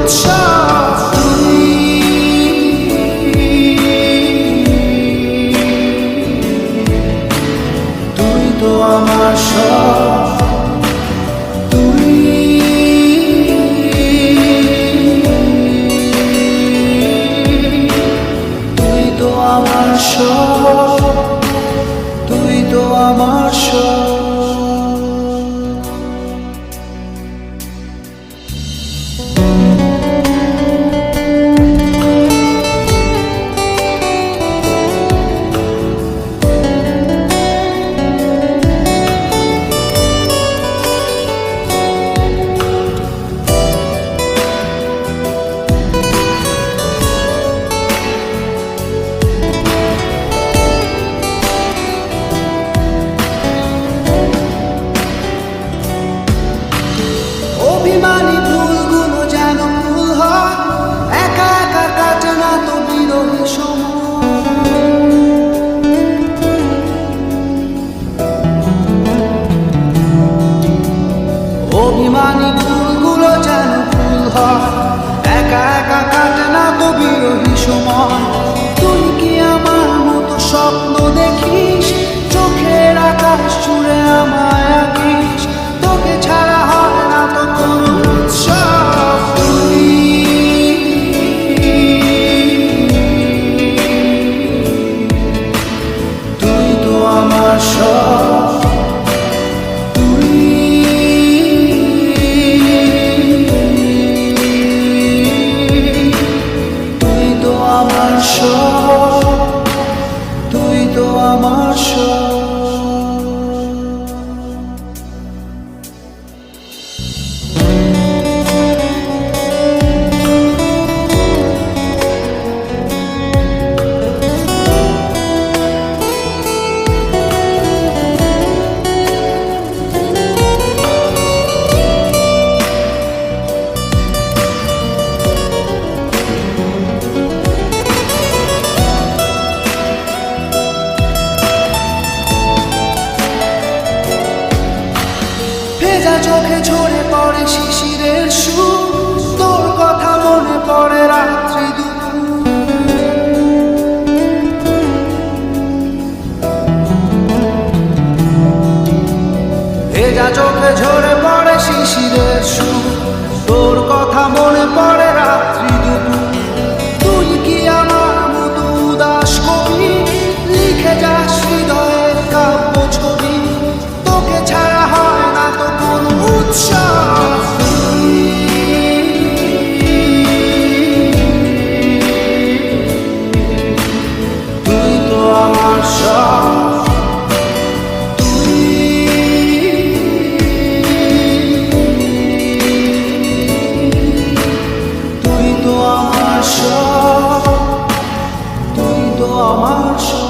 উৎসব। তুই তো আমার সব, তুই তো আমার সব, তুই তো আমার সব। অভিমানী ভুলগুলো যেন ভুল হয়, একা একা কাটে না তো বিরোহী সময়। অভিমানী ভুলগুলো যেন ভুল হয়, একা একা কাটে না তো বিরোহী সময়। তুই কি আমার মতো স্বপ্ন দেখিস, চোখের আকাশ জুড়ে আমায় আঁকিস, তোকে ছাড়া হয় না তো কোনো উৎসব। তুই তো আমার সব, তুই তো আমার সব, তুই তো আমার সব। ভেজা চোখে ঝরে পড়ে শিশিরের সুর, তোর কথা মনে পড়ে রাত্রি দুপুর। ভেজা চোখে ঝরে পড়ে শিশিরের সুর, তোর কথা মনে পড়ে রাত্রি দুপুর। তুই কি আমার মতো উদাস কবি, লিখে যাস হৃদয়ের কাব্য ছবি, তোকে ছাড়া হয় না তো কোনো উৎসব। তুই তো আমার সব, তুই তো আমার সব, তুই তো আমার সব।